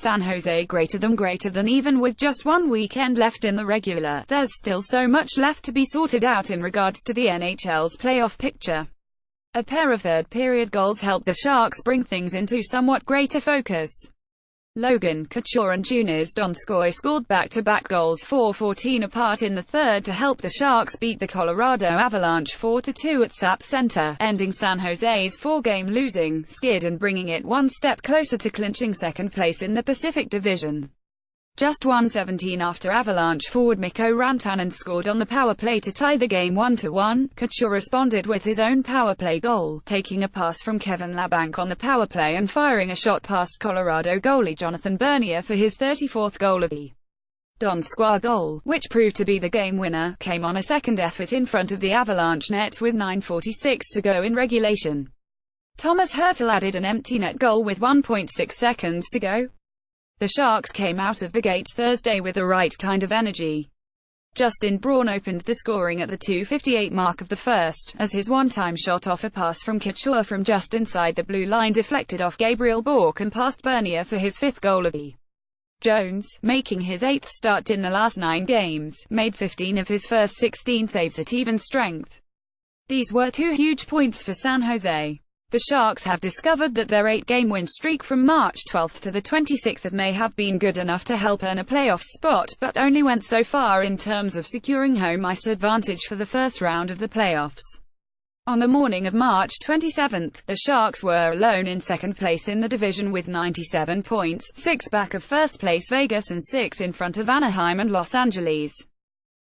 San Jose greater than even with just one weekend left in the regular. There's still so much left to be sorted out in regards to the NHL's playoff picture. A pair of third-period goals helped the Sharks bring things into somewhat greater focus. Logan Couture and Joonas Donskoi scored back-to-back goals 4:14 apart in the third to help the Sharks beat the Colorado Avalanche 4-2 at SAP Center, ending San Jose's four-game losing skid and bringing it one step closer to clinching second place in the Pacific Division. Just 1:17 after Avalanche forward Mikko Rantanen scored on the power play to tie the game 1-1, Couture responded with his own power play goal, taking a pass from Kevin Labanc on the power play and firing a shot past Colorado goalie Jonathan Bernier for his 34th goal of the Donskoi goal, which proved to be the game winner, came on a second effort in front of the Avalanche net with 9:46 to go in regulation. Thomas Hertl added an empty net goal with 1.6 seconds to go. The Sharks came out of the gate Thursday with the right kind of energy. Justin Braun opened the scoring at the 2:58 mark of the first, as his one-time shot off a pass from Couture from just inside the blue line deflected off Gabriel Bourque and past Bernier for his 5th goal of the Jones, making his 8th start in the last 9 games, made 15 of his first 16 saves at even strength. These were 2 huge points for San Jose. The Sharks have discovered that their 8-game win streak from March 12 to the 26th of May have been good enough to help earn a playoff spot, but only went so far in terms of securing home ice advantage for the first round of the playoffs. On the morning of March 27, the Sharks were alone in second place in the division with 97 points, 6 back of first place Vegas and 6 in front of Anaheim and Los Angeles.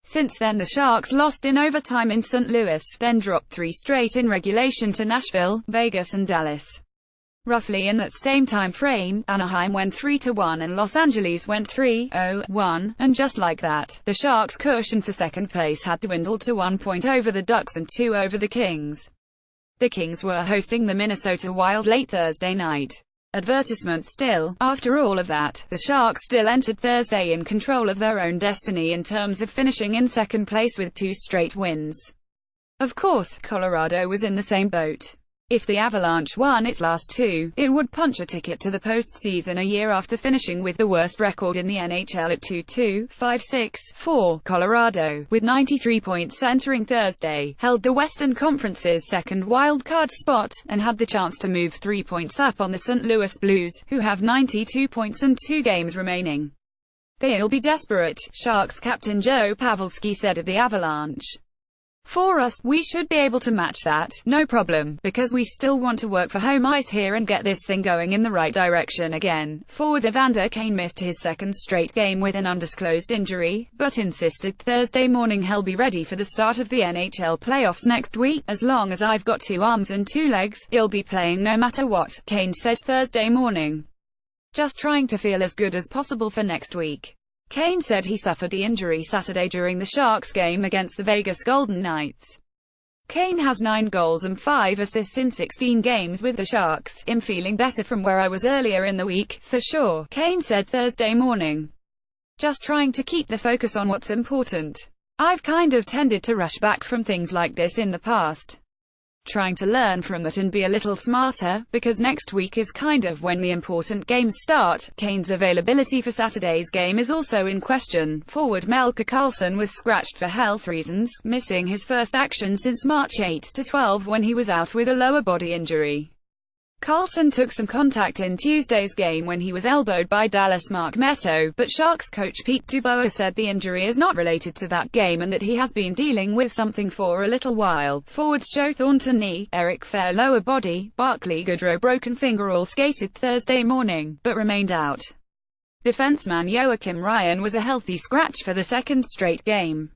Since then the Sharks lost in overtime in St. Louis, then dropped 3 straight in regulation to Nashville, Vegas and Dallas. Roughly in that same time frame, Anaheim went 3-1 and Los Angeles went 3-0-1, and just like that, the Sharks' cushion for second place had dwindled to 1 point over the Ducks and 2 over the Kings. The Kings were hosting the Minnesota Wild late Thursday night. Advertisement still, after all of that, the Sharks still entered Thursday in control of their own destiny in terms of finishing in second place with 2 straight wins. Of course, Colorado was in the same boat. If the Avalanche won its last 2, it would punch a ticket to the postseason a year after finishing with the worst record in the NHL at 2-2-5-6-4. Colorado, with 93 points entering Thursday, held the Western Conference's second wildcard spot, and had the chance to move 3 points up on the St. Louis Blues, who have 92 points and 2 games remaining. "They'll be desperate," Sharks captain Joe Pavelski said of the Avalanche. "For us, we should be able to match that, no problem, because we still want to work for home ice here and get this thing going in the right direction again." Forward Evander Kane missed his 2nd straight game with an undisclosed injury, but insisted Thursday morning he'll be ready for the start of the NHL playoffs next week. "As long as I've got 2 arms and 2 legs, I'll be playing no matter what," Kane said Thursday morning. "Just trying to feel as good as possible for next week." Kane said he suffered the injury Saturday during the Sharks game against the Vegas Golden Knights. Kane has 9 goals and 5 assists in 16 games with the Sharks. "I'm feeling better from where I was earlier in the week, for sure," Kane said Thursday morning. "Just trying to keep the focus on what's important. I've kind of tended to rush back from things like this in the past. Trying to learn from it and be a little smarter, because next week is kind of when the important games start." Kane's availability for Saturday's game is also in question. Forward Melker Karlsson was scratched for health reasons, missing his first action since March 8-12 when he was out with a lower body injury. Karlsson took some contact in Tuesday's game when he was elbowed by Dallas Mark Metto, but Sharks coach Pete DuBois said the injury is not related to that game and that he has been dealing with something for a little while. Forwards Joe Thornton knee, Eric Fehr lower body, Barclay Goodrow broken finger all skated Thursday morning, but remained out. Defenseman Joakim Ryan was a healthy scratch for the 2nd straight game.